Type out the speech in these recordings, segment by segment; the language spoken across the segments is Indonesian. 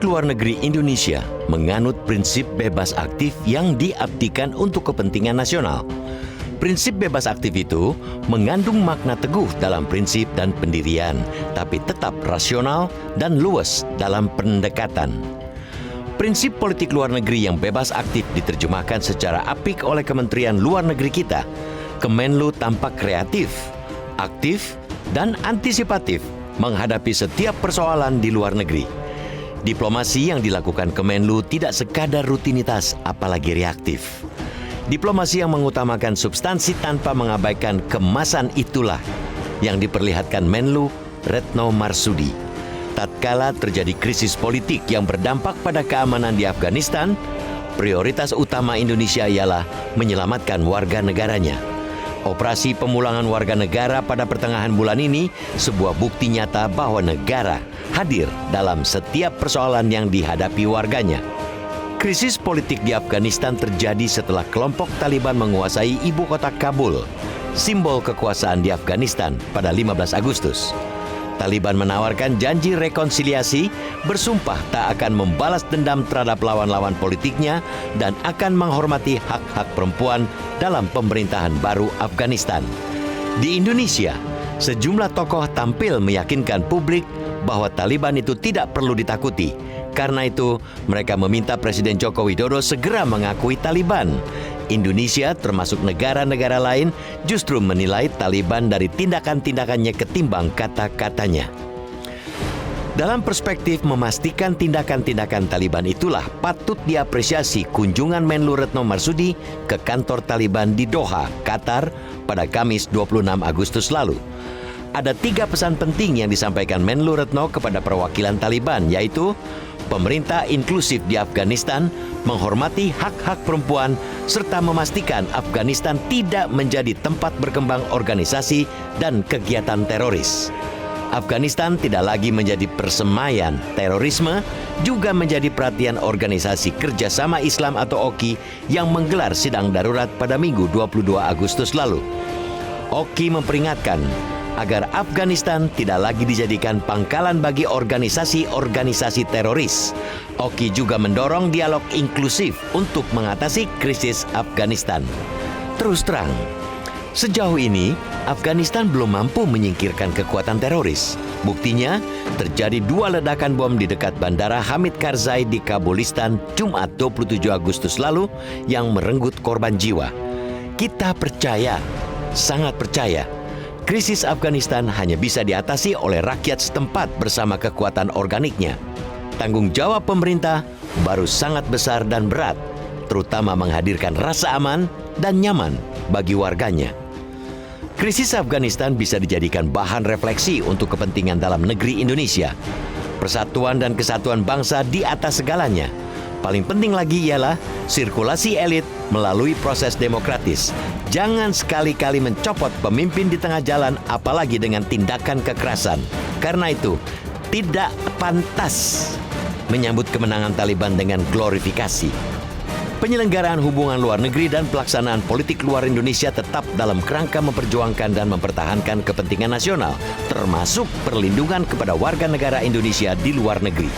luar negeri Indonesia menganut prinsip bebas aktif yang diabdikan untuk kepentingan nasional. Prinsip bebas aktif itu mengandung makna teguh dalam prinsip dan pendirian, tapi tetap rasional dan luas dalam pendekatan. Prinsip politik luar negeri yang bebas aktif diterjemahkan secara apik oleh Kementerian Luar Negeri kita. Kemenlu tampak kreatif, aktif, dan antisipatif menghadapi setiap persoalan di luar negeri. Diplomasi yang dilakukan Kemenlu tidak sekadar rutinitas, apalagi reaktif. Diplomasi yang mengutamakan substansi tanpa mengabaikan kemasan itulah yang diperlihatkan Menlu Retno Marsudi. Tatkala terjadi krisis politik yang berdampak pada keamanan di Afghanistan, prioritas utama Indonesia ialah menyelamatkan warga negaranya. Operasi pemulangan warga negara pada pertengahan bulan ini sebuah bukti nyata bahwa negara hadir dalam setiap persoalan yang dihadapi warganya. Krisis politik di Afghanistan terjadi setelah kelompok Taliban menguasai ibu kota Kabul, simbol kekuasaan di Afghanistan pada 15 Agustus. Taliban menawarkan janji rekonsiliasi, bersumpah tak akan membalas dendam terhadap lawan-lawan politiknya dan akan menghormati hak-hak perempuan dalam pemerintahan baru Afghanistan. Di Indonesia, sejumlah tokoh tampil meyakinkan publik bahwa Taliban itu tidak perlu ditakuti. Karena itu, mereka meminta Presiden Joko Widodo segera mengakui Taliban. Indonesia, termasuk negara-negara lain, justru menilai Taliban dari tindakan-tindakannya ketimbang kata-katanya. Dalam perspektif memastikan tindakan-tindakan Taliban itulah patut diapresiasi kunjungan Menlu Retno Marsudi ke kantor Taliban di Doha, Qatar pada Kamis 26 Agustus lalu. Ada 3 pesan penting yang disampaikan Menlu Retno kepada perwakilan Taliban, yaitu pemerintah inklusif di Afghanistan, menghormati hak-hak perempuan, serta memastikan Afghanistan tidak menjadi tempat berkembang organisasi dan kegiatan teroris. Afghanistan tidak lagi menjadi persemaian terorisme, juga menjadi perhatian Organisasi Kerjasama Islam atau OKI yang menggelar sidang darurat pada Minggu 22 Agustus lalu. OKI memperingatkan agar Afghanistan tidak lagi dijadikan pangkalan bagi organisasi-organisasi teroris. OKI juga mendorong dialog inklusif untuk mengatasi krisis Afghanistan. Terus terang, sejauh ini Afghanistan belum mampu menyingkirkan kekuatan teroris. Buktinya, terjadi 2 ledakan bom di dekat Bandara Hamid Karzai di Kabulistan Jumat 27 Agustus lalu yang merenggut korban jiwa. Kita percaya, sangat percaya, krisis Afghanistan hanya bisa diatasi oleh rakyat setempat bersama kekuatan organiknya. Tanggung jawab pemerintah baru sangat besar dan berat, terutama menghadirkan rasa aman dan nyaman bagi warganya. Krisis Afghanistan bisa dijadikan bahan refleksi untuk kepentingan dalam negeri Indonesia. Persatuan dan kesatuan bangsa di atas segalanya. Paling penting lagi ialah sirkulasi elit melalui proses demokratis. Jangan sekali-kali mencopot pemimpin di tengah jalan, apalagi dengan tindakan kekerasan. Karena itu, tidak pantas menyambut kemenangan Taliban dengan glorifikasi. Penyelenggaraan hubungan luar negeri dan pelaksanaan politik luar Indonesia tetap dalam kerangka memperjuangkan dan mempertahankan kepentingan nasional, termasuk perlindungan kepada warga negara Indonesia di luar negeri.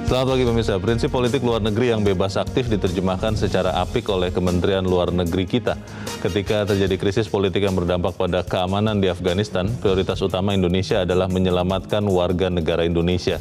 Selamat pagi pemirsa. Prinsip politik luar negeri yang bebas aktif diterjemahkan secara apik oleh Kementerian Luar Negeri kita. Ketika terjadi krisis politik yang berdampak pada keamanan di Afghanistan, prioritas utama Indonesia adalah menyelamatkan warga negara Indonesia.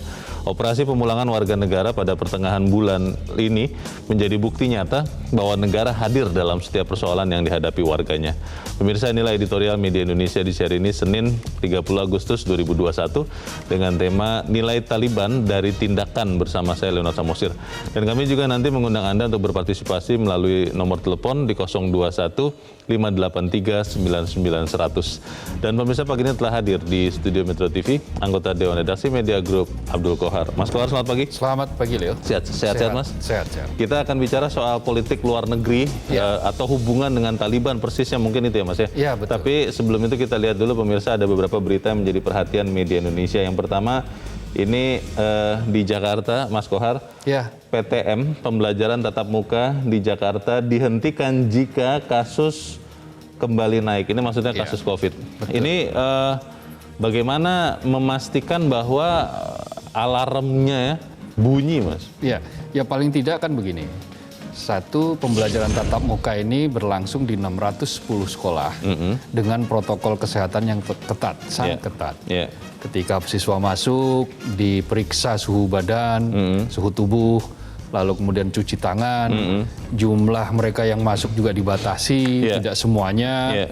Operasi pemulangan warga negara pada pertengahan bulan ini menjadi bukti nyata bahwa negara hadir dalam setiap persoalan yang dihadapi warganya. Pemirsa, inilah editorial Media Indonesia di seri ini Senin 30 Agustus 2021 dengan tema Nilai Taliban dari Tindakan bersama saya Leonard Samosir. Dan kami juga nanti mengundang Anda untuk berpartisipasi melalui nomor telepon di 021 583 99 100. Dan pemirsa, pagi ini telah hadir di Studio Metro TV anggota Dewan Redaksi Media Group Abdul Kohar. Mas Kohar, selamat pagi. Selamat pagi, Leo. Sehat Mas? Sehat. Kita akan bicara soal politik luar negeri atau hubungan dengan Taliban, persisnya mungkin itu ya Mas ya? Iya, betul. Tapi sebelum itu kita lihat dulu pemirsa, ada beberapa berita yang menjadi perhatian media Indonesia. Yang pertama, Ini di Jakarta, Mas Kohar, Ya. PTM, pembelajaran tatap muka di Jakarta dihentikan jika kasus kembali naik. Ini maksudnya kasus COVID. Ini bagaimana memastikan bahwa alarmnya bunyi, Mas? Ya paling tidak kan begini. Satu, pembelajaran tatap muka ini berlangsung di 610 sekolah dengan protokol kesehatan yang ketat, sangat ketat. Yeah. Ketika siswa masuk, diperiksa suhu badan, suhu tubuh, lalu kemudian cuci tangan, jumlah mereka yang masuk juga dibatasi, tidak semuanya.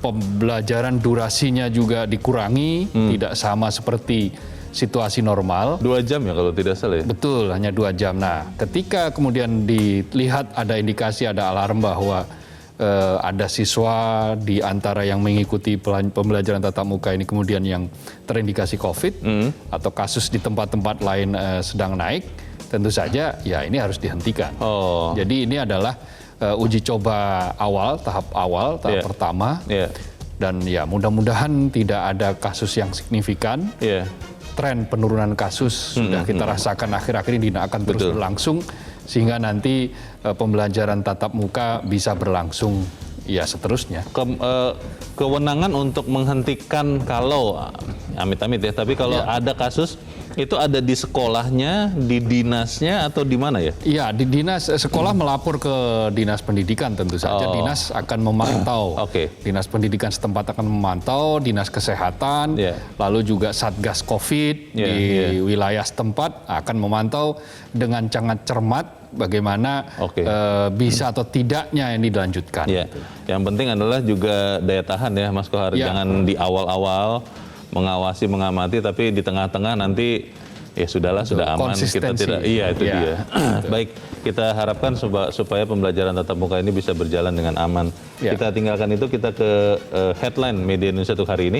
Pembelajaran durasinya juga dikurangi, tidak sama seperti situasi normal. 2 jam ya kalau tidak salah ya? Betul, hanya 2 jam. Nah, ketika kemudian dilihat ada indikasi, ada alarm bahwa ada siswa di antara yang mengikuti pembelajaran tatap muka ini kemudian yang terindikasi COVID atau kasus di tempat-tempat lain sedang naik, tentu saja ya ini harus dihentikan. Jadi ini adalah uji coba awal, tahap pertama. Dan ya mudah-mudahan tidak ada kasus yang signifikan. Tren penurunan kasus sudah kita rasakan akhir-akhir ini akan terus berlangsung sehingga nanti pembelajaran tatap muka bisa berlangsung ya seterusnya. Kewenangan untuk menghentikan kalau amit-amit ya, tapi kalau ada kasus itu ada di sekolahnya, di dinasnya atau di mana ya? Iya, di dinas sekolah melapor ke dinas pendidikan tentu saja. Dinas akan memantau. Dinas pendidikan setempat akan memantau, dinas kesehatan, lalu juga satgas COVID di wilayah setempat akan memantau dengan sangat cermat bagaimana bisa atau tidaknya ini dilanjutkan. Yang penting adalah juga daya tahan ya, Mas Kohar. Jangan di awal-awal mengawasi, mengamati, tapi di tengah-tengah nanti ya sudahlah, sudah aman, kita tidak. Iya, itu dia. Baik, kita harapkan supaya pembelajaran tatap muka ini bisa berjalan dengan aman. Kita tinggalkan itu, kita ke headline media Indonesia untuk hari ini.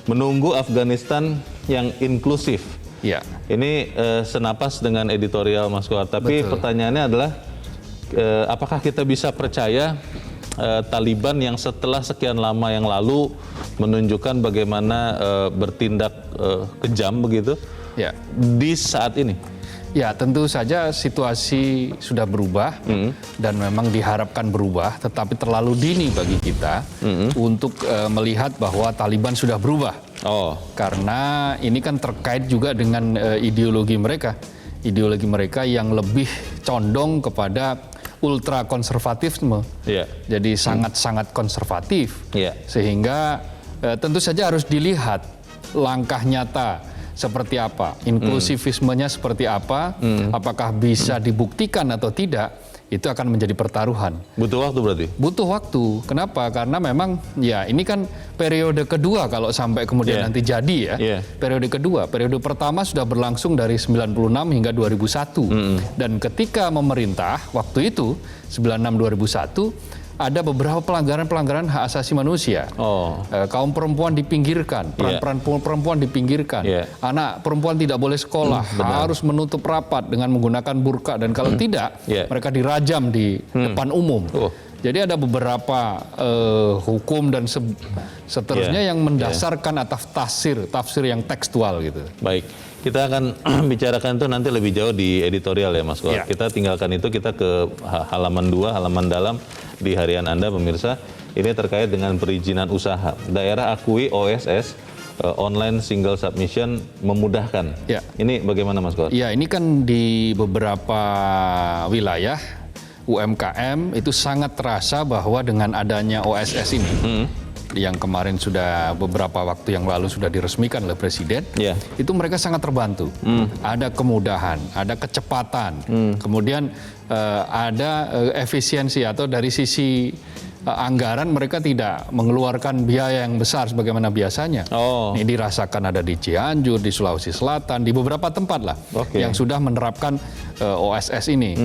Menunggu Afghanistan yang inklusif. Ini senapas dengan editorial Mas Kohar. Tapi pertanyaannya adalah apakah kita bisa percaya Taliban yang setelah sekian lama yang lalu menunjukkan bagaimana bertindak kejam begitu di saat ini? Ya, tentu saja situasi sudah berubah dan memang diharapkan berubah, tetapi terlalu dini bagi kita untuk melihat bahwa Taliban sudah berubah. Karena ini kan terkait juga dengan ideologi mereka yang lebih condong kepada ultra konservatisme. Jadi sangat-sangat konservatif. Sehingga tentu saja harus dilihat langkah nyata seperti apa, inklusivismenya seperti apa, apakah bisa dibuktikan atau tidak, itu akan menjadi pertaruhan. Butuh waktu berarti? Butuh waktu. Kenapa? Karena memang ya ini kan periode kedua kalau sampai kemudian nanti jadi ya. Periode kedua. Periode pertama sudah berlangsung dari 96 hingga 2001. Dan ketika memerintah waktu itu 96-2001 ada beberapa pelanggaran hak asasi manusia. Kaum perempuan dipinggirkan, peran perempuan dipinggirkan. Anak perempuan tidak boleh sekolah, harus menutup rapat dengan menggunakan burka, dan kalau tidak, mereka dirajam di depan umum. Jadi ada beberapa hukum dan seterusnya yang mendasarkan atas tafsir yang tekstual gitu. Baik, kita akan bicarakan itu nanti lebih jauh di editorial ya Mas Kohar. Kita tinggalkan itu, kita ke halaman 2, halaman dalam di harian Anda pemirsa. Ini terkait dengan perizinan usaha. Daerah akui OSS online single submission memudahkan. Ini bagaimana Mas Kohar? Ya, ini kan di beberapa wilayah UMKM itu sangat terasa bahwa dengan adanya OSS ini yang kemarin sudah beberapa waktu yang lalu sudah diresmikan oleh Presiden, itu mereka sangat terbantu. Ada kemudahan, ada kecepatan, kemudian ada efisiensi atau dari sisi anggaran mereka tidak mengeluarkan biaya yang besar sebagaimana biasanya. Ini dirasakan ada di Cianjur, di Sulawesi Selatan, di beberapa tempat lah yang sudah menerapkan OSS ini,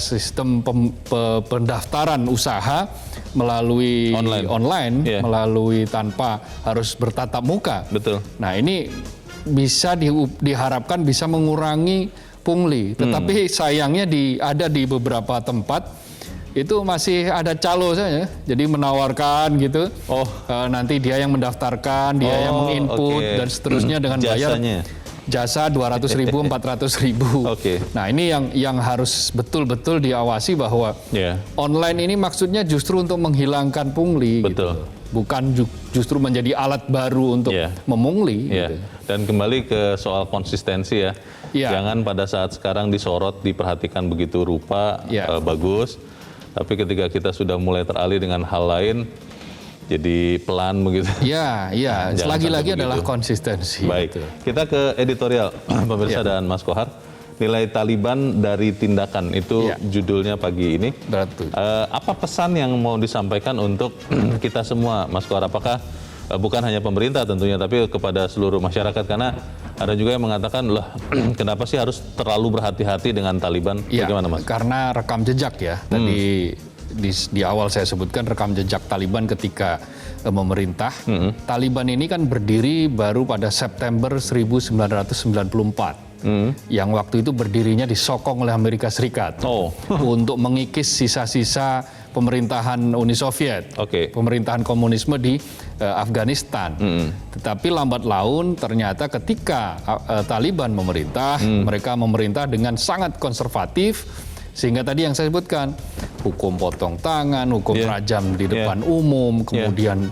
sistem pendaftaran usaha melalui online. Melalui tanpa harus bertatap muka. Nah, ini bisa diharapkan bisa mengurangi pungli, tetapi sayangnya ada di beberapa tempat itu masih ada calo saja, jadi menawarkan gitu. Nanti dia yang mendaftarkan, dia yang menginput dan seterusnya dengan bayar jasa 200.000, 400.000. Nah ini yang harus betul-betul diawasi bahwa online ini maksudnya justru untuk menghilangkan pungli. Gitu. Bukan justru menjadi alat baru untuk memungli. Gitu. Dan kembali ke soal konsistensi ya. Jangan pada saat sekarang disorot, diperhatikan begitu rupa, bagus. Tapi ketika kita sudah mulai teralih dengan hal lain, jadi pelan begitu. Iya. Lagi-lagi adalah konsistensi. Baik, kita ke editorial pemirsa dan Mas Kohar. Nilai Taliban dari tindakan, itu judulnya pagi ini. Betul. Apa pesan yang mau disampaikan untuk kita semua, Mas Kohar? Apakah bukan hanya pemerintah tentunya, tapi kepada seluruh masyarakat? Karena ada juga yang mengatakan, loh kenapa sih harus terlalu berhati-hati dengan Taliban? Bagaimana Mas? Karena rekam jejak ya. Tadi di awal saya sebutkan rekam jejak Taliban ketika memerintah. Taliban ini kan berdiri baru pada September 1994. Yang waktu itu berdirinya disokong oleh Amerika Serikat untuk mengikis sisa-sisa pemerintahan Uni Soviet, pemerintahan komunisme di Afghanistan. Tetapi lambat laun ternyata ketika Taliban memerintah, mereka memerintah dengan sangat konservatif, sehingga tadi yang saya sebutkan, hukum potong tangan, hukum rajam di depan umum, kemudian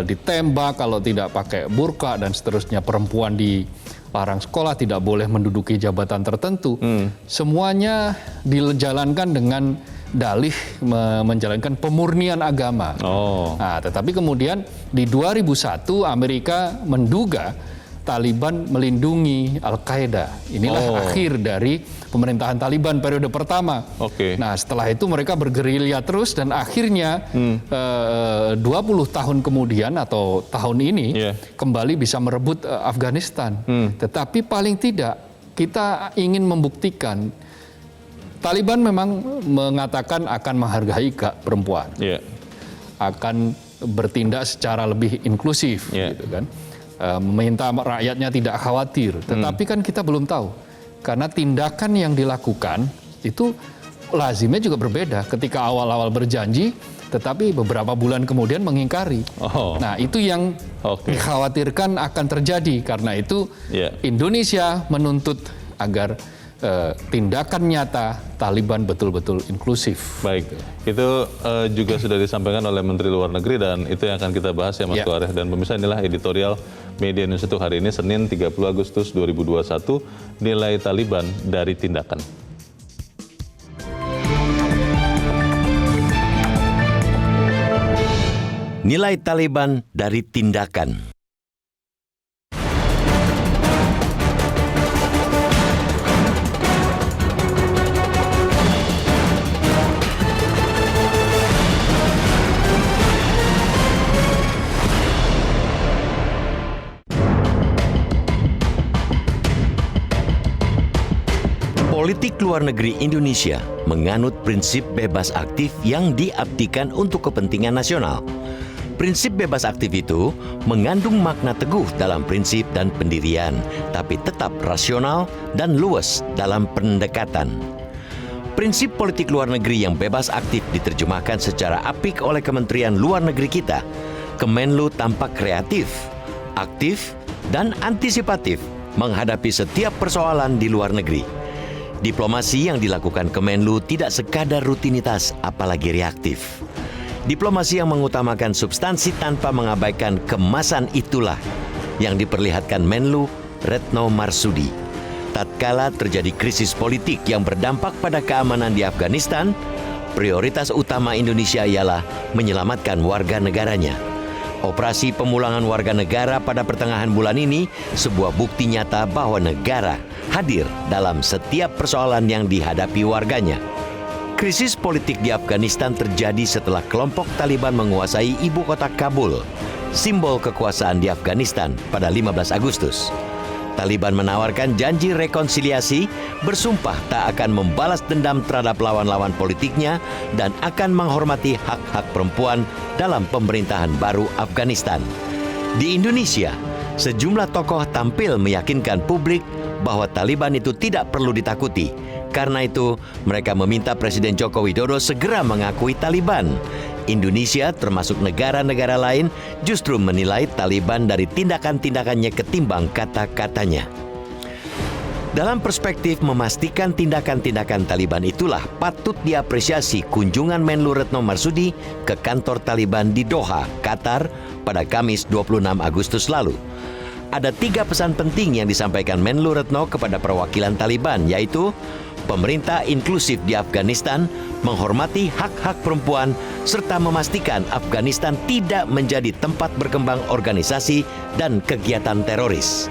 ditembak kalau tidak pakai burqa dan seterusnya, perempuan dilarang sekolah, tidak boleh menduduki jabatan tertentu. Semuanya dijalankan dengan dalih menjalankan pemurnian agama. Nah, tetapi kemudian di 2001 Amerika menduga Taliban melindungi Al-Qaeda. Inilah akhir dari pemerintahan Taliban periode pertama. Nah, setelah itu mereka bergerilya terus dan akhirnya 20 tahun kemudian atau tahun ini kembali bisa merebut Afghanistan. Tetapi paling tidak kita ingin membuktikan Taliban memang mengatakan akan menghargai perempuan, akan bertindak secara lebih inklusif, gitu kan. Meminta rakyatnya tidak khawatir, tetapi kan kita belum tahu karena tindakan yang dilakukan itu lazimnya juga berbeda. Ketika awal-awal berjanji, tetapi beberapa bulan kemudian mengingkari. Nah itu yang dikhawatirkan akan terjadi. Karena itu Indonesia menuntut agar tindakan nyata Taliban betul-betul inklusif. Baik, itu juga sudah disampaikan oleh Menteri Luar Negeri dan itu yang akan kita bahas ya Mas Kohar. Dan pemirsa, inilah editorial Media News itu hari ini Senin 30 Agustus 2021, nilai Taliban dari tindakan. Nilai Taliban dari tindakan. Politik luar negeri Indonesia menganut prinsip bebas aktif yang diabdikan untuk kepentingan nasional. Prinsip bebas aktif itu mengandung makna teguh dalam prinsip dan pendirian, tapi tetap rasional dan luas dalam pendekatan. Prinsip politik luar negeri yang bebas aktif diterjemahkan secara apik oleh Kementerian Luar Negeri kita. Kemenlu tampak kreatif, aktif, dan antisipatif menghadapi setiap persoalan di luar negeri. Diplomasi yang dilakukan Kemenlu tidak sekadar rutinitas, apalagi reaktif. Diplomasi yang mengutamakan substansi tanpa mengabaikan kemasan itulah yang diperlihatkan Menlu Retno Marsudi. Tatkala terjadi krisis politik yang berdampak pada keamanan di Afghanistan, prioritas utama Indonesia ialah menyelamatkan warga negaranya. Operasi pemulangan warga negara pada pertengahan bulan ini sebuah bukti nyata bahwa negara hadir dalam setiap persoalan yang dihadapi warganya. Krisis politik di Afghanistan terjadi setelah kelompok Taliban menguasai ibu kota Kabul, simbol kekuasaan di Afghanistan pada 15 Agustus. Taliban menawarkan janji rekonsiliasi, bersumpah tak akan membalas dendam terhadap lawan-lawan politiknya dan akan menghormati hak-hak perempuan dalam pemerintahan baru Afghanistan. Di Indonesia, sejumlah tokoh tampil meyakinkan publik bahwa Taliban itu tidak perlu ditakuti Karena itu, mereka meminta Presiden Joko Widodo segera mengakui Taliban. Indonesia termasuk negara-negara lain justru menilai Taliban dari tindakan-tindakannya ketimbang kata-katanya. Dalam perspektif memastikan tindakan-tindakan Taliban itulah patut diapresiasi kunjungan Menlu Retno Marsudi ke kantor Taliban di Doha, Qatar pada Kamis 26 Agustus lalu. Ada 3 pesan penting yang disampaikan Menlu Retno kepada perwakilan Taliban, yaitu pemerintah inklusif di Afghanistan, menghormati hak-hak perempuan, serta memastikan Afghanistan tidak menjadi tempat berkembang organisasi dan kegiatan teroris.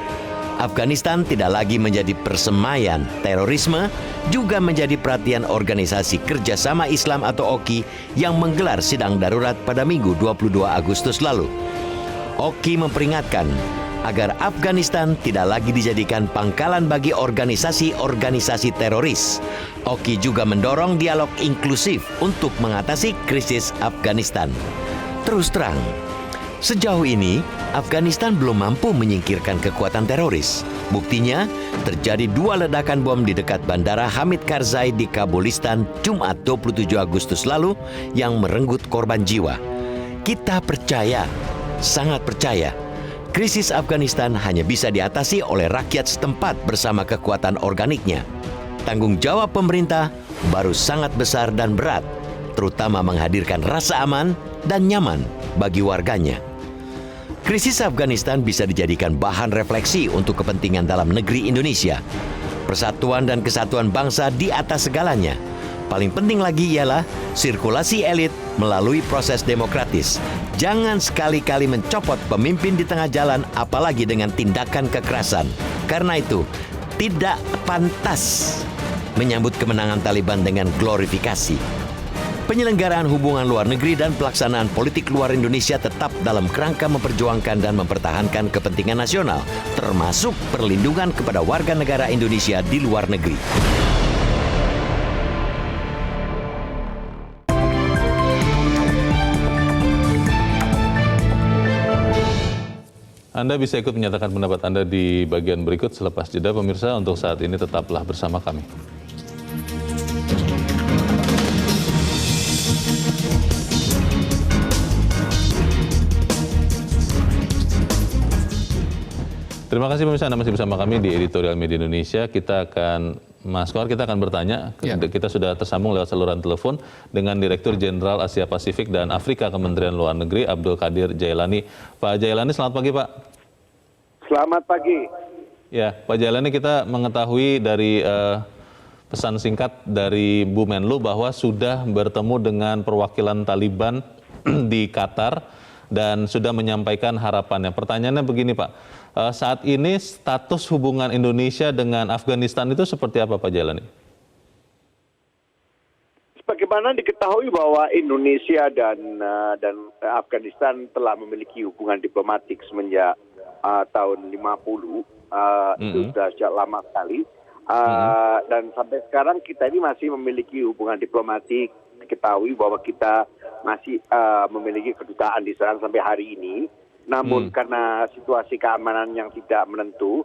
Afghanistan tidak lagi menjadi persemaian terorisme, juga menjadi perhatian Organisasi Kerjasama Islam atau OKI yang menggelar sidang darurat pada Minggu 22 Agustus lalu. OKI memperingatkan agar Afghanistan tidak lagi dijadikan pangkalan bagi organisasi-organisasi teroris. OKI juga mendorong dialog inklusif untuk mengatasi krisis Afghanistan. Terus terang, sejauh ini, Afghanistan belum mampu menyingkirkan kekuatan teroris. Buktinya, terjadi 2 ledakan bom di dekat Bandara Hamid Karzai di Kabulistan Jumat 27 Agustus lalu yang merenggut korban jiwa. Kita percaya, sangat percaya, krisis Afghanistan hanya bisa diatasi oleh rakyat setempat bersama kekuatan organiknya. Tanggung jawab pemerintah baru sangat besar dan berat, terutama menghadirkan rasa aman dan nyaman bagi warganya. Krisis Afghanistan bisa dijadikan bahan refleksi untuk kepentingan dalam negeri Indonesia. Persatuan dan kesatuan bangsa di atas segalanya. Paling penting lagi ialah sirkulasi elit melalui proses demokratis. Jangan sekali-kali mencopot pemimpin di tengah jalan, apalagi dengan tindakan kekerasan. Karena itu, tidak pantas menyambut kemenangan Taliban dengan glorifikasi. Penyelenggaraan hubungan luar negeri dan pelaksanaan politik luar Indonesia tetap dalam kerangka memperjuangkan dan mempertahankan kepentingan nasional, termasuk perlindungan kepada warga negara Indonesia di luar negeri. Anda bisa ikut menyatakan pendapat Anda di bagian berikut selepas jeda. Pemirsa, untuk saat ini tetaplah bersama kami. Terima kasih pemirsa, Anda masih bersama kami di Editorial Media Indonesia. Mas Kohar, kita akan bertanya. Ya. Kita sudah tersambung lewat saluran telepon dengan Direktur Jenderal Asia Pasifik dan Afrika Kementerian Luar Negeri, Abdul Qadir Jailani. Pak Jailani, selamat pagi Pak. Selamat pagi. Ya, Pak Jailani, kita mengetahui dari pesan singkat dari Bu Menlu bahwa sudah bertemu dengan perwakilan Taliban di Qatar dan sudah menyampaikan harapannya. Pertanyaannya begini Pak. Saat ini status hubungan Indonesia dengan Afghanistan itu seperti apa Pak Jailani? Sebagaimana diketahui bahwa Indonesia dan Afghanistan telah memiliki hubungan diplomatik semenjak tahun 50, itu sudah sejak lama sekali. Dan sampai sekarang kita ini masih memiliki hubungan diplomatik. Diketahui bahwa kita masih memiliki kedutaan di sana sampai hari ini. Namun karena situasi keamanan yang tidak menentu,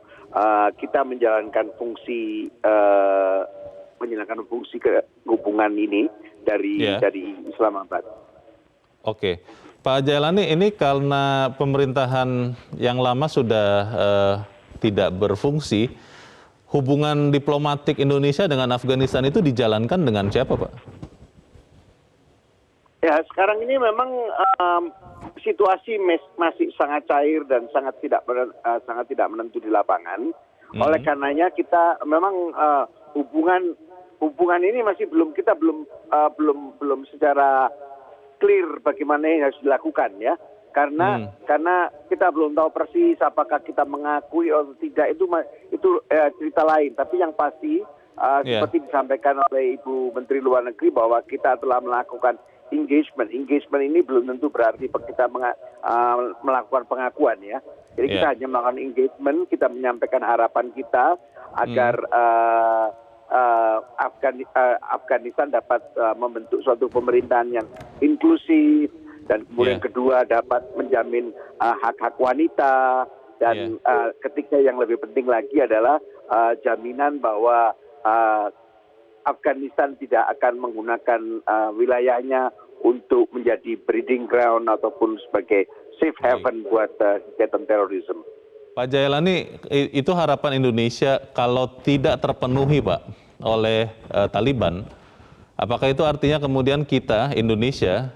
kita menjalankan fungsi hubungan ini dari Islamabad. Oke, Pak Jailani, ini karena pemerintahan yang lama sudah tidak berfungsi, hubungan diplomatik Indonesia dengan Afghanistan itu dijalankan dengan siapa, Pak? Ya, sekarang ini memang situasi masih sangat cair dan sangat tidak menentu di lapangan. Oleh karenanya kita memang hubungan ini masih belum secara clear bagaimana yang harus dilakukan ya. Karena kita belum tahu persis apakah kita mengakui atau tidak, itu cerita lain. Tapi yang pasti seperti disampaikan oleh Ibu Menteri Luar Negeri bahwa kita telah melakukan engagement ini belum tentu berarti kita melakukan pengakuan ya. Jadi kita hanya melakukan engagement, kita menyampaikan harapan kita agar Afghanistan dapat membentuk suatu pemerintahan yang inklusif, dan kemudian kedua dapat menjamin hak-hak wanita, dan ketiga yang lebih penting lagi adalah jaminan bahwa Afghanistan tidak akan menggunakan wilayahnya untuk menjadi breeding ground ataupun sebagai safe haven buat kegiatan terorisme. Pak Jailani, itu harapan Indonesia kalau tidak terpenuhi, Pak, oleh Taliban, apakah itu artinya kemudian kita, Indonesia,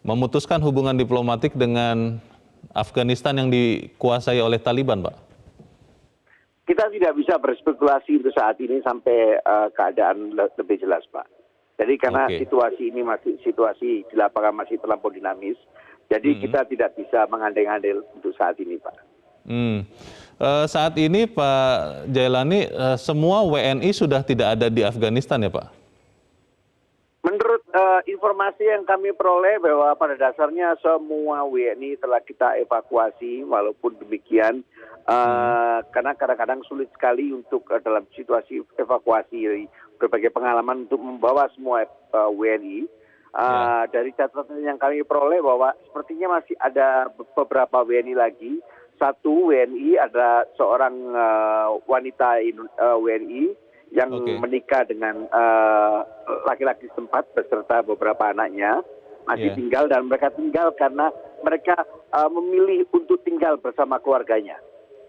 memutuskan hubungan diplomatik dengan Afghanistan yang dikuasai oleh Taliban, Pak? Kita tidak bisa berspekulasi untuk saat ini sampai keadaan lebih jelas, Pak. Jadi karena situasi ini masih situasi di lapangan masih terlampau dinamis, jadi kita tidak bisa mengandai-andai untuk saat ini, Pak. Saat ini Pak Jailani, semua WNI sudah tidak ada di Afghanistan ya Pak? Menurut informasi yang kami peroleh bahwa pada dasarnya semua WNI telah kita evakuasi, walaupun demikian karena kadang-kadang sulit sekali untuk dalam situasi evakuasi berbagai pengalaman untuk membawa semua WNI. Dari catatan yang kami peroleh bahwa sepertinya masih ada beberapa WNI lagi. Satu WNI ada seorang wanita WNI yang menikah dengan laki-laki setempat beserta beberapa anaknya masih tinggal, dan mereka tinggal karena mereka memilih untuk tinggal bersama keluarganya.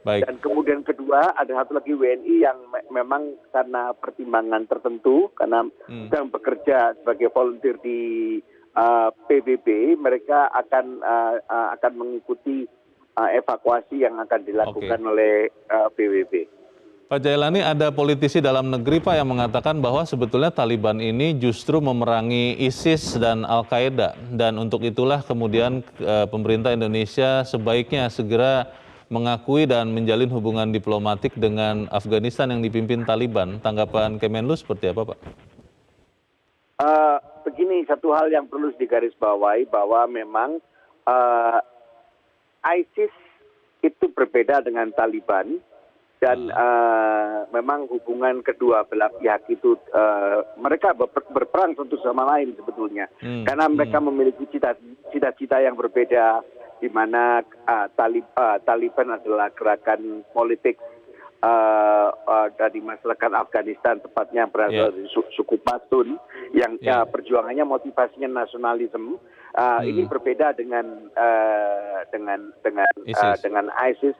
Baik. Dan kemudian kedua ada satu lagi WNI yang memang karena pertimbangan tertentu karena sedang bekerja sebagai volunteer di PBB, mereka akan mengikuti evakuasi yang akan dilakukan oleh PBB. Pak Jailani, ada politisi dalam negeri Pak yang mengatakan bahwa sebetulnya Taliban ini justru memerangi ISIS dan Al-Qaeda, dan untuk itulah kemudian pemerintah Indonesia sebaiknya segera mengakui dan menjalin hubungan diplomatik dengan Afghanistan yang dipimpin Taliban. Tanggapan Kemenlu seperti apa, Pak? Begini, satu hal yang perlu digarisbawahi bahwa memang ISIS itu berbeda dengan Taliban, dan memang hubungan kedua belah pihak itu mereka berperang tentu sama lain sebetulnya, karena mereka memiliki cita-cita yang berbeda, di mana Taliban adalah gerakan politik dari masyarakat Afghanistan, tepatnya berasal dari suku Pashtun yang perjuangannya motivasinya nasionalisme. Ini berbeda dengan ISIS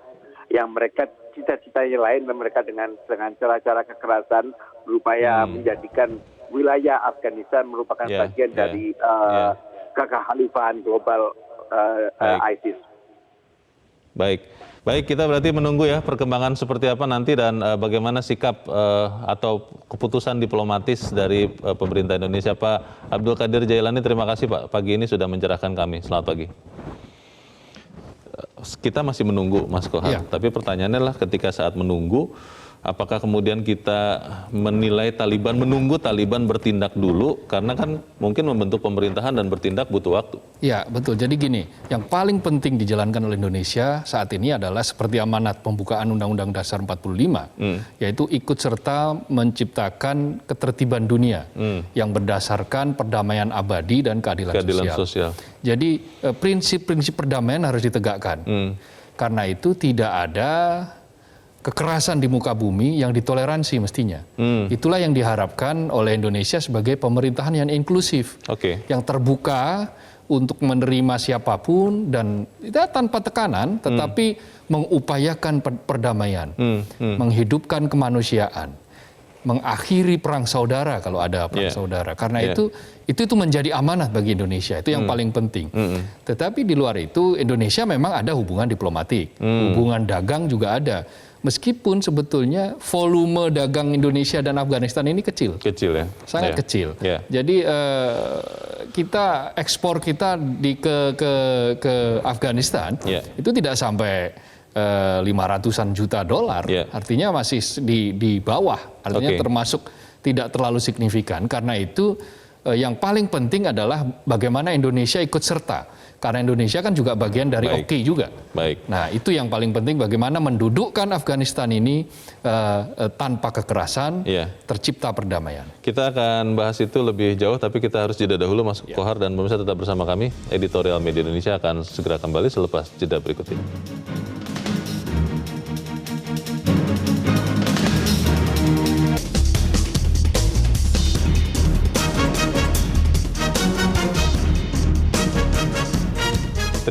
yang mereka cita-citanya lain, dan mereka dengan cara-cara kekerasan berupaya menjadikan wilayah Afghanistan merupakan bagian dari kekhalifahan global ISIS. Baik, kita berarti menunggu ya perkembangan seperti apa nanti dan bagaimana sikap atau keputusan diplomatis dari pemerintah Indonesia. Pak Abdul Qadir Jailani, terima kasih Pak pagi ini sudah mencerahkan kami. Selamat pagi. Kita masih menunggu, Mas Kohar. Tapi pertanyaannya adalah ketika saat menunggu, apakah kemudian kita menilai Taliban, menunggu Taliban bertindak dulu, karena kan mungkin membentuk pemerintahan dan bertindak butuh waktu. Ya, betul. Jadi gini, yang paling penting dijalankan oleh Indonesia saat ini adalah seperti amanat pembukaan Undang-Undang Dasar 45, yaitu ikut serta menciptakan ketertiban dunia yang berdasarkan perdamaian abadi dan keadilan sosial. Jadi prinsip-prinsip perdamaian harus ditegakkan. Karena itu tidak ada kekerasan di muka bumi yang ditoleransi mestinya. Itulah yang diharapkan oleh Indonesia sebagai pemerintahan yang inklusif, yang terbuka untuk menerima siapapun dan tanpa tekanan, tetapi mengupayakan perdamaian, menghidupkan kemanusiaan, mengakhiri perang saudara kalau ada perang saudara. Karena itu menjadi amanah bagi Indonesia, itu yang paling penting. Tetapi di luar itu Indonesia memang ada hubungan diplomatik, hubungan dagang juga ada. Meskipun sebetulnya volume dagang Indonesia dan Afghanistan ini kecil. Kecil ya? Sangat kecil. Jadi kita ekspor kita ke Afghanistan itu tidak sampai 500-an juta dolar. Artinya masih di bawah. Artinya termasuk tidak terlalu signifikan. Karena itu yang paling penting adalah bagaimana Indonesia ikut serta. Karena Indonesia kan juga bagian dari OKI juga. Nah, itu yang paling penting, bagaimana mendudukkan Afghanistan ini tanpa kekerasan, tercipta perdamaian. Kita akan bahas itu lebih jauh, tapi kita harus jeda dahulu, Mas Kohar, dan pemirsa tetap bersama kami. Editorial Media Indonesia akan segera kembali selepas jeda berikut ini.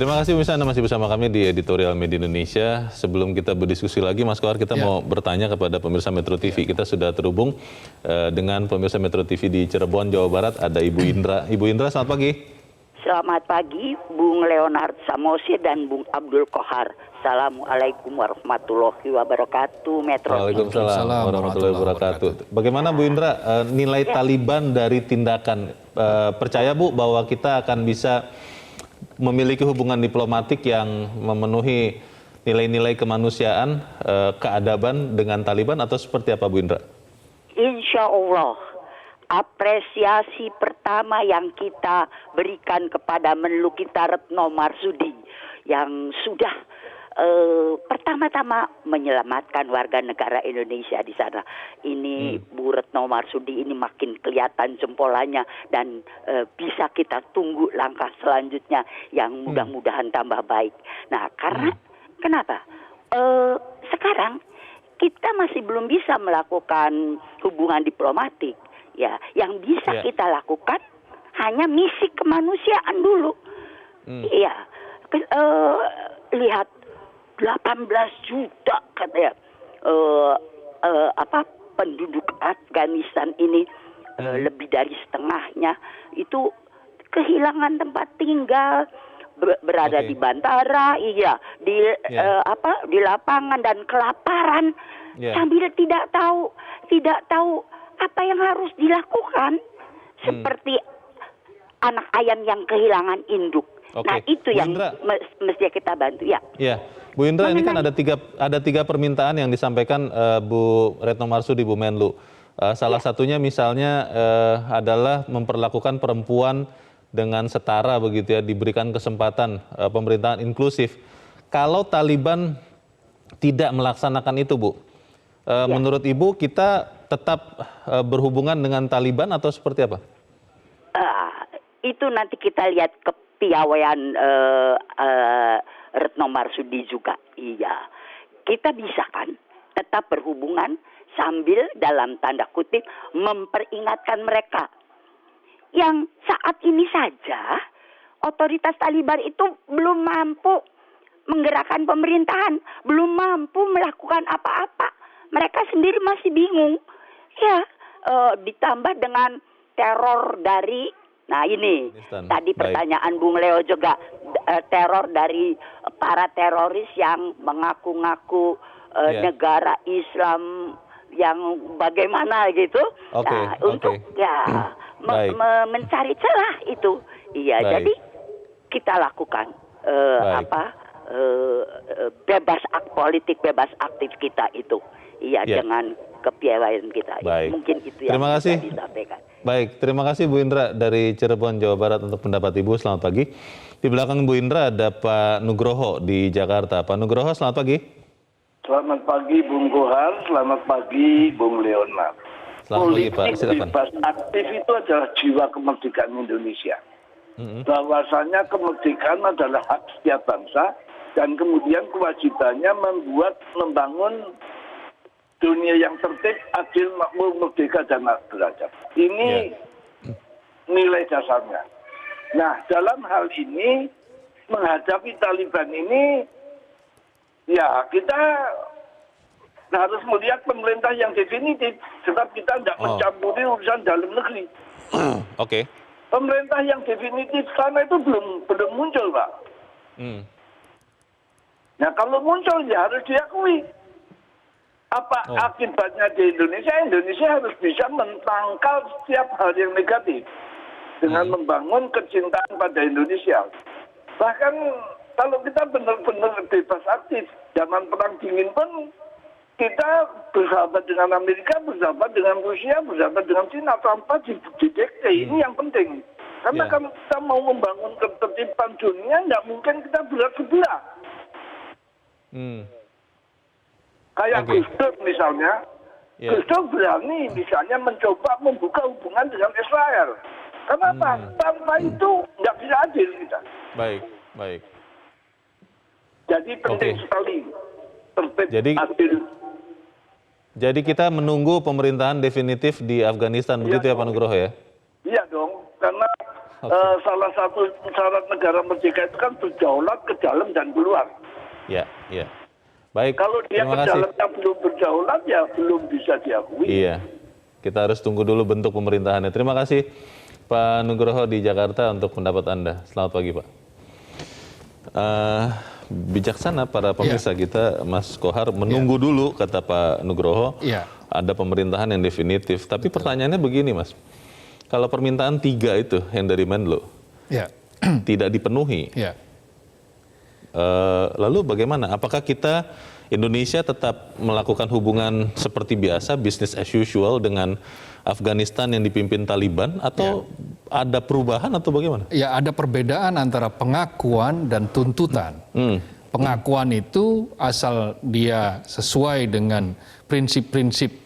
Terima kasih pemirsa, Anda masih bersama kami di Editorial Media Indonesia. Sebelum kita berdiskusi lagi, Mas Kohar, kita mau bertanya kepada pemirsa Metro TV. Kita sudah terhubung dengan pemirsa Metro TV di Cirebon, Jawa Barat. Ada Ibu Indra. Ibu Indra, selamat pagi. Selamat pagi, Bung Leonard Samosir dan Bung Abdul Kohar. Assalamualaikum warahmatullahi wabarakatuh. Metro TV. Waalaikumsalam warahmatullahi wabarakatuh. Bagaimana Bu Indra nilai Taliban dari tindakan? Percaya Bu bahwa kita akan bisa memiliki hubungan diplomatik yang memenuhi nilai-nilai kemanusiaan, keadaban dengan Taliban atau seperti apa Bu Indra? Insya Allah, apresiasi pertama yang kita berikan kepada Menlu kita Retno Marsudi yang sudah pertama-tama menyelamatkan warga negara Indonesia di sana. Ini Bu Retno Marsudi ini makin kelihatan jempolannya dan bisa kita tunggu langkah selanjutnya yang mudah-mudahan tambah baik. Nah, karena kenapa? Sekarang kita masih belum bisa melakukan hubungan diplomatik. Ya, yang bisa kita lakukan hanya misi kemanusiaan dulu. Iya, lihat 18 juta katanya penduduk Afghanistan ini, lebih dari setengahnya itu kehilangan tempat tinggal, berada di bandara, di lapangan dan kelaparan sambil tidak tahu apa yang harus dilakukan, seperti anak ayam yang kehilangan induk. Nah, itu Bu yang mesti kita bantu ya. Ya, Bu Indra, ini kan ada tiga permintaan yang disampaikan Bu Retno Marsudi, Bu Menlu. Salah satunya misalnya adalah memperlakukan perempuan dengan setara begitu ya, diberikan kesempatan pemerintahan inklusif. Kalau Taliban tidak melaksanakan itu, Bu, menurut Ibu kita tetap berhubungan dengan Taliban atau seperti apa? Itu nanti kita lihat kepiawaian Retno Marsudi juga. Iya, kita bisa kan tetap berhubungan sambil dalam tanda kutip memperingatkan mereka yang saat ini saja otoritas Taliban itu belum mampu menggerakkan pemerintahan, belum mampu melakukan apa-apa. Mereka sendiri masih bingung. Ya, ditambah dengan teror dari, nah ini tadi pertanyaan Bung Leo juga, teror dari para teroris yang mengaku-ngaku negara Islam yang bagaimana gitu. Untuk mencari celah itu. Iya, jadi kita lakukan politik bebas aktif kita itu. Iya, dengan kepiawaian kita. Mungkin itu yang bisa disampaikan. Baik, terima kasih Bu Indra dari Cirebon, Jawa Barat untuk pendapat Ibu. Selamat pagi. Di belakang Bu Indra ada Pak Nugroho di Jakarta. Pak Nugroho, selamat pagi. Selamat pagi Bung Kohar, selamat pagi Bung Leonard. Selamat pagi Pak, silakan. Bebas aktif itu adalah jiwa kemerdekaan Indonesia. Bahwasanya kemerdekaan adalah hak setiap bangsa dan kemudian kewajibannya membangun dunia yang tertib, adil, makmur, merdeka, dan derajat. Ini nilai dasarnya. Nah, dalam hal ini, menghadapi Taliban ini, ya kita harus melihat pemerintah yang definitif, sebab kita tidak mencampuri urusan dalam negeri. Pemerintah yang definitif sana itu belum muncul, Pak. Nah, kalau muncul ya harus diakui. Apa akibatnya di Indonesia? Indonesia harus bisa mentangkal setiap hal yang negatif dengan membangun kecintaan pada Indonesia. Bahkan kalau kita benar-benar bebas aktif, zaman perang dingin pun kita bersahabat dengan Amerika, bersahabat dengan Rusia, bersahabat dengan Cina tanpa didekte. Ini yang penting. Karena kalau kita mau membangun ketertiban dunia, nggak mungkin kita belah sebelah. Kayak Gus Dur misalnya, Gus Dur berani misalnya mencoba membuka hubungan dengan Israel. Kenapa? Tanpa itu nggak bisa adil kita. Baik. Jadi penting sekali tertib adil. Jadi kita menunggu pemerintahan definitif di Afghanistan, begitu ya Pak Nugroho ya? Iya dong, karena Salah satu syarat negara merdeka itu kan berdaulat ke dalam dan keluar. Ya, ya. Baik. Kalau dia terima ke kasih. dalamnya belum berdaulat, ya belum bisa diakui. Iya. Kita harus tunggu dulu bentuk pemerintahannya. Terima kasih Pak Nugroho di Jakarta untuk pendapat Anda. Selamat pagi, Pak. Bijaksana para pemirsa kita, Mas Kohar, menunggu dulu, kata Pak Nugroho, ada pemerintahan yang definitif. Tapi pertanyaannya begini, Mas. Kalau permintaan 3 itu yang dari Menlo tidak dipenuhi, lalu bagaimana? Apakah kita Indonesia tetap melakukan hubungan seperti biasa, business as usual dengan Afghanistan yang dipimpin Taliban, atau ada perubahan atau bagaimana? Ya, ada perbedaan antara pengakuan dan tuntutan. Pengakuan itu asal dia sesuai dengan prinsip-prinsip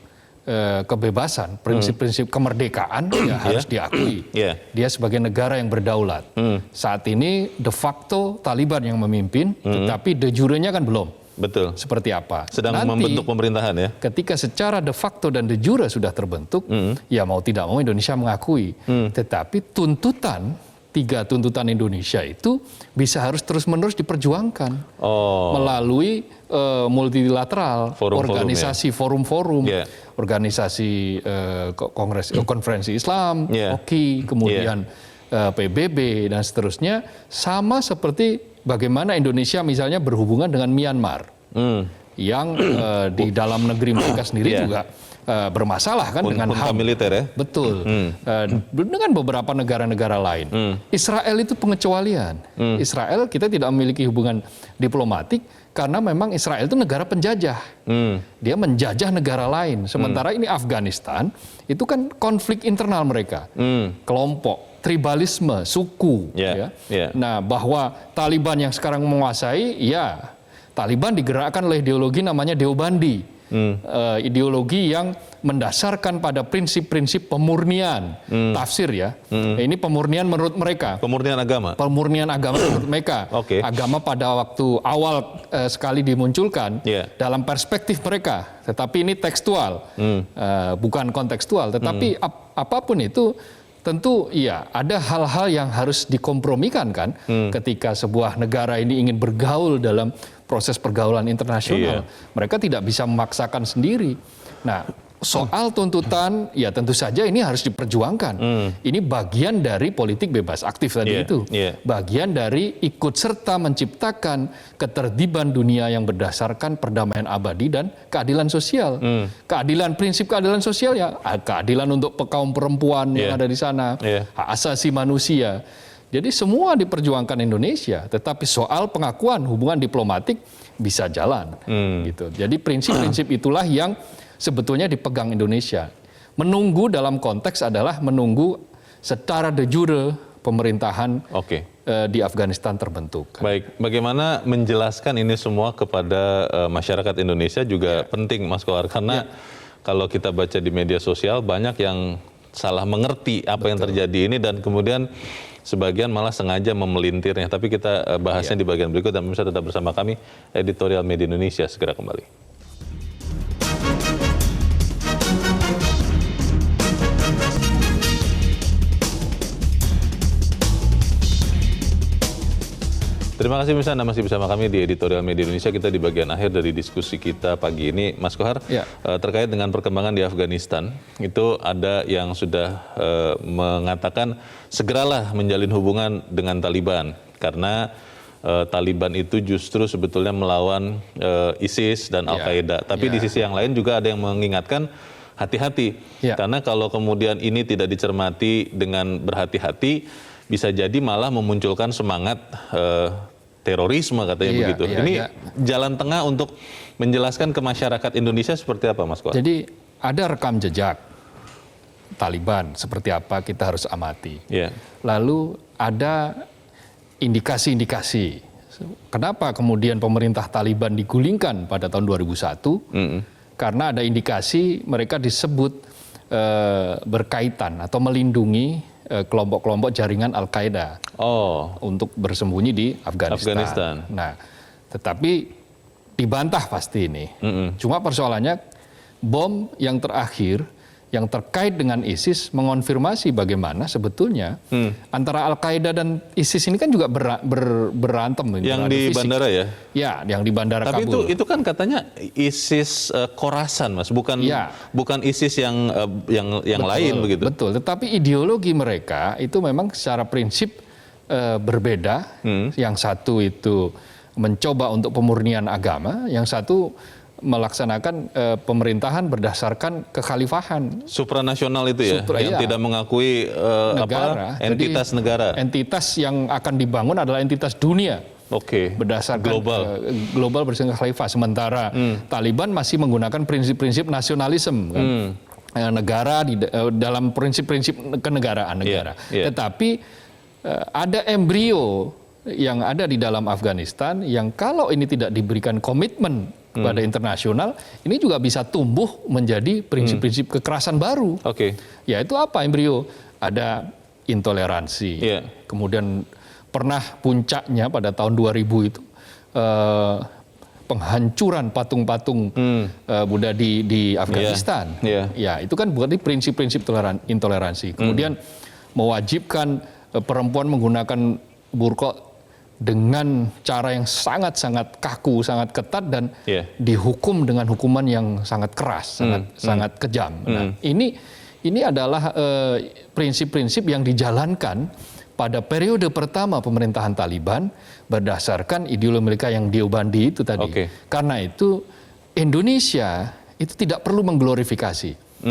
kebebasan, prinsip-prinsip kemerdekaan, ya harus diakui. Dia sebagai negara yang berdaulat. Saat ini de facto Taliban yang memimpin, tetapi de jure-nya kan belum. Betul. Seperti apa? Sedang Nanti, membentuk pemerintahan ya. ketika secara de facto dan de jure sudah terbentuk, ya mau tidak mau Indonesia mengakui. Tetapi tuntutan, 3 tuntutan Indonesia itu bisa harus terus-menerus diperjuangkan melalui multilateral, organisasi, forum-forum, organisasi konferensi Islam, OKI, kemudian PBB dan seterusnya, sama seperti bagaimana Indonesia misalnya berhubungan dengan Myanmar yang di dalam negeri mereka sendiri juga bermasalah kan dengan HAM militer ya. Betul. Dengan beberapa negara-negara lain. Israel itu pengecualian. Israel kita tidak memiliki hubungan diplomatik karena memang Israel itu negara penjajah. Dia menjajah negara lain. Sementara ini Afghanistan itu kan konflik internal mereka. Kelompok, tribalisme, suku. Nah, bahwa Taliban yang sekarang menguasai, ya Taliban digerakkan oleh ideologi namanya Deobandi. Ideologi yang mendasarkan pada prinsip-prinsip pemurnian, tafsir ya. Ini pemurnian menurut mereka. Pemurnian agama. Pemurnian agama menurut mereka. Agama pada waktu awal sekali dimunculkan dalam perspektif mereka, tetapi ini tekstual, bukan kontekstual. Tetapi apapun itu, tentu ya ada hal-hal yang harus dikompromikan kan, ketika sebuah negara ini ingin bergaul dalam proses pergaulan internasional. Mereka tidak bisa memaksakan sendiri. Nah, soal tuntutan, ya tentu saja ini harus diperjuangkan. Ini bagian dari politik bebas aktif tadi itu. Bagian dari ikut serta menciptakan ketertiban dunia yang berdasarkan perdamaian abadi dan keadilan sosial. Keadilan, prinsip keadilan sosial ya, keadilan untuk kaum perempuan yang ada di sana, hak asasi manusia. Jadi semua diperjuangkan Indonesia, tetapi soal pengakuan hubungan diplomatik bisa jalan. Gitu. Jadi prinsip-prinsip itulah yang sebetulnya dipegang Indonesia. Menunggu dalam konteks adalah menunggu secara de jure pemerintahan di Afghanistan terbentuk. Baik, bagaimana menjelaskan ini semua kepada masyarakat Indonesia juga penting, Mas Kohar, karena kalau kita baca di media sosial banyak yang salah mengerti apa yang terjadi ini dan kemudian sebagian malah sengaja memelintirnya. Tapi kita bahasnya di bagian berikut dan pemirsa tetap bersama kami. Editorial Media Indonesia segera kembali. Terima kasih pemirsa, Anda masih bersama kami di Editorial Media Indonesia. Kita di bagian akhir dari diskusi kita pagi ini. Mas Kohar, terkait dengan perkembangan di Afghanistan, itu ada yang sudah mengatakan segeralah menjalin hubungan dengan Taliban. Karena Taliban itu justru sebetulnya melawan ISIS dan Al-Qaeda. Tapi di sisi yang lain juga ada yang mengingatkan hati-hati. Karena kalau kemudian ini tidak dicermati dengan berhati-hati, bisa jadi malah memunculkan semangat terorisme katanya begitu. Ini jalan tengah untuk menjelaskan ke masyarakat Indonesia seperti apa, Mas Kohar? Jadi ada rekam jejak Taliban seperti apa kita harus amati. Lalu ada indikasi-indikasi. Kenapa kemudian pemerintah Taliban digulingkan pada tahun 2001? Karena ada indikasi mereka disebut berkaitan atau melindungi kelompok-kelompok jaringan Al-Qaeda untuk bersembunyi di Afghanistan. Nah, tetapi dibantah pasti ini. Cuma persoalannya bom yang terakhir yang terkait dengan ISIS mengonfirmasi bagaimana sebetulnya antara Al-Qaeda dan ISIS ini kan juga berantem. Yang di fisik. Bandara ya? Ya, yang di Bandara Tapi Kabul. itu kan katanya ISIS Khorasan, Mas, bukan ISIS yang lain begitu. Betul, tetapi ideologi mereka itu memang secara prinsip berbeda. Yang satu itu mencoba untuk pemurnian agama, yang satu melaksanakan pemerintahan berdasarkan kekhalifahan. Supranasional itu ya, yang tidak mengakui negara. Entitas Jadi, negara. Entitas yang akan dibangun adalah entitas dunia. Berdasarkan global berdasarkan khalifah. Sementara Taliban masih menggunakan prinsip-prinsip nasionalisme. Kan? Negara dalam prinsip-prinsip kenegaraan negara. Tetapi ada embrio yang ada di dalam Afghanistan yang kalau ini tidak diberikan komitmen kepada internasional, ini juga bisa tumbuh menjadi prinsip-prinsip kekerasan baru. Yaitu apa embrio? Ada intoleransi. Kemudian pernah puncaknya pada tahun 2000 itu penghancuran patung-patung Buddha di Afghanistan. Ya, itu kan berarti prinsip-prinsip intoleransi. Kemudian mewajibkan perempuan menggunakan burqa dengan cara yang sangat-sangat kaku, sangat ketat dan dihukum dengan hukuman yang sangat keras, sangat kejam. Nah, ini adalah prinsip-prinsip yang dijalankan pada periode pertama pemerintahan Taliban berdasarkan ideologi mereka yang Deobandi itu tadi. Karena itu Indonesia itu tidak perlu mengglorifikasi.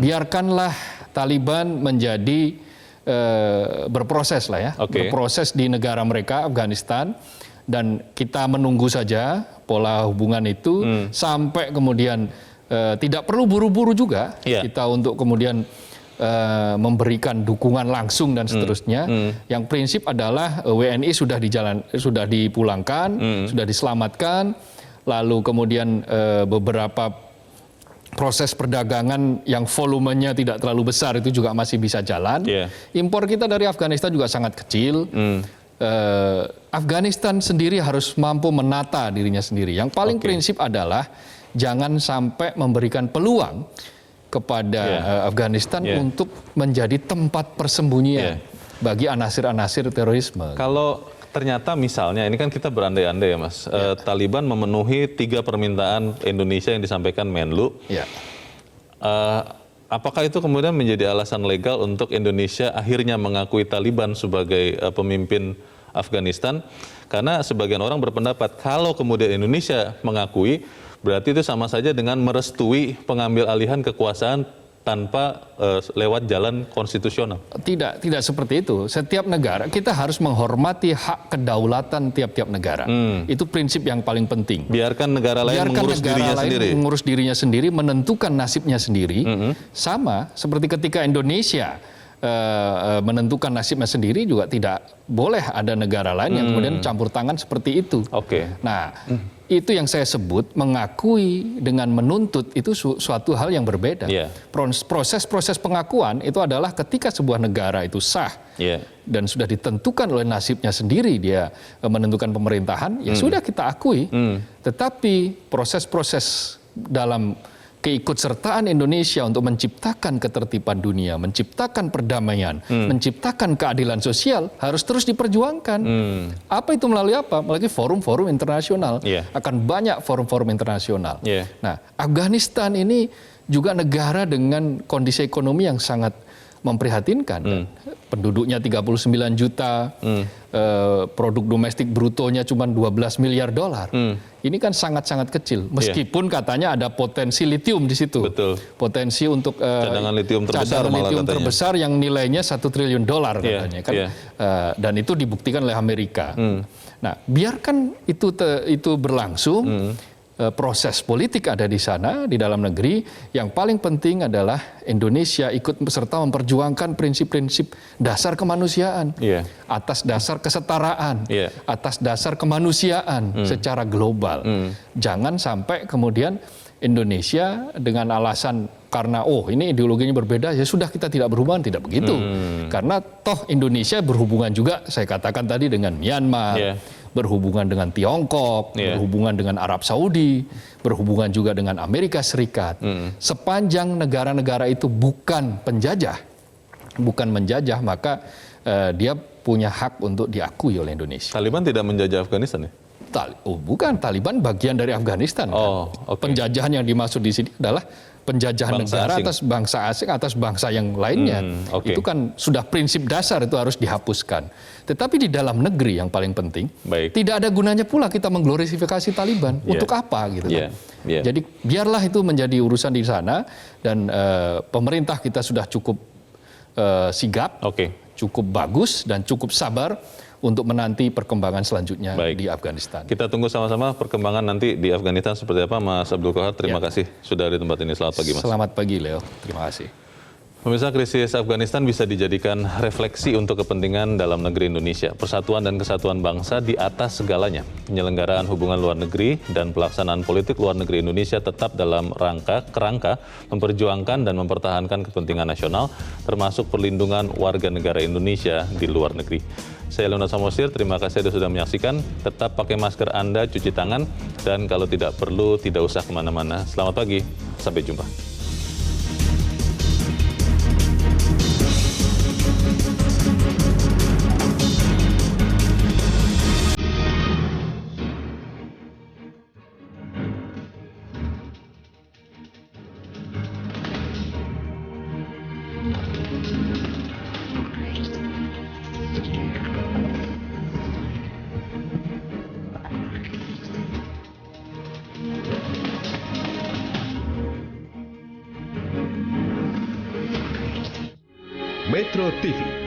Biarkanlah Taliban menjadi berproses lah ya, berproses di negara mereka Afghanistan, dan kita menunggu saja pola hubungan itu sampai kemudian tidak perlu buru-buru juga kita untuk kemudian memberikan dukungan langsung dan seterusnya. Yang prinsip adalah WNI sudah dipulangkan, sudah diselamatkan, lalu kemudian beberapa proses perdagangan yang volumenya tidak terlalu besar itu juga masih bisa jalan. Impor kita dari Afghanistan juga sangat kecil. Afghanistan sendiri harus mampu menata dirinya sendiri. Yang paling prinsip adalah jangan sampai memberikan peluang kepada Afghanistan untuk menjadi tempat persembunyian bagi anasir-anasir terorisme. Kalau ternyata misalnya, ini kan kita berandai-andai ya Mas, Taliban memenuhi 3 permintaan Indonesia yang disampaikan Menlu. Apakah itu kemudian menjadi alasan legal untuk Indonesia akhirnya mengakui Taliban sebagai pemimpin Afghanistan? Karena sebagian orang berpendapat kalau kemudian Indonesia mengakui, berarti itu sama saja dengan merestui pengambil alihan kekuasaan tanpa lewat jalan konstitusional. Tidak seperti itu. Setiap negara kita harus menghormati hak kedaulatan tiap-tiap negara. Itu prinsip yang paling penting. Biarkan negara lain mengurus dirinya sendiri, menentukan nasibnya sendiri. Sama seperti ketika Indonesia menentukan nasibnya sendiri, juga tidak boleh ada negara lain yang kemudian campur tangan seperti itu. Nah, itu yang saya sebut mengakui dengan menuntut itu suatu hal yang berbeda. Proses-proses pengakuan itu adalah ketika sebuah negara itu sah dan sudah ditentukan oleh nasibnya sendiri dia menentukan pemerintahan, ya sudah kita akui. Tetapi proses-proses dalam keikutsertaan Indonesia untuk menciptakan ketertiban dunia, menciptakan perdamaian, menciptakan keadilan sosial harus terus diperjuangkan. Apa itu melalui apa? Melalui forum-forum internasional. Akan banyak forum-forum internasional. Nah, Afghanistan ini juga negara dengan kondisi ekonomi yang sangat memprihatinkan. Penduduknya 39 juta, produk domestik brutonya cuma 12 miliar dolar. Ini kan sangat-sangat kecil. Meskipun katanya ada potensi litium di situ. Potensi untuk cadangan litium terbesar yang nilainya 1 triliun dolar katanya kan. Dan itu dibuktikan oleh Amerika. Nah, biarkan itu berlangsung. Proses politik ada di sana, di dalam negeri. Yang paling penting adalah Indonesia ikut serta memperjuangkan prinsip-prinsip dasar kemanusiaan, atas dasar kesetaraan, atas dasar kemanusiaan secara global. Jangan sampai kemudian Indonesia dengan alasan karena ini ideologinya berbeda, ya sudah kita tidak berhubungan, tidak begitu. Karena toh Indonesia berhubungan juga, saya katakan tadi, dengan Myanmar, berhubungan dengan Tiongkok, berhubungan dengan Arab Saudi, berhubungan juga dengan Amerika Serikat. Sepanjang negara-negara itu bukan penjajah, maka dia punya hak untuk diakui oleh Indonesia. Taliban tidak menjajah Afghanistan ya? Bukan, Taliban bagian dari Afghanistan. Penjajahan yang dimaksud di sini adalah penjajahan bangsa negara asing. atas bangsa asing atas bangsa yang lainnya. Itu kan sudah prinsip dasar, itu harus dihapuskan. Tetapi di dalam negeri yang paling penting, tidak ada gunanya pula kita mengglorifikasi Taliban. Untuk apa gitu kan? Jadi biarlah itu menjadi urusan di sana, dan pemerintah kita sudah cukup sigap, cukup bagus dan cukup sabar untuk menanti perkembangan selanjutnya di Afghanistan. Kita tunggu sama-sama perkembangan nanti di Afghanistan seperti apa, Mas Abdul Qahar. Terima kasih sudah di tempat ini. Selamat pagi, Mas. Selamat pagi, Leo. Terima kasih. Pemirsa, krisis Afghanistan bisa dijadikan refleksi untuk kepentingan dalam negeri Indonesia. Persatuan dan kesatuan bangsa di atas segalanya. Penyelenggaraan hubungan luar negeri dan pelaksanaan politik luar negeri Indonesia tetap dalam kerangka memperjuangkan dan mempertahankan kepentingan nasional, termasuk perlindungan warga negara Indonesia di luar negeri. Saya Leonard Samosir, terima kasih sudah menyaksikan. Tetap pakai masker Anda, cuci tangan, dan kalau tidak perlu, tidak usah kemana-mana. Selamat pagi, sampai jumpa. Metro TV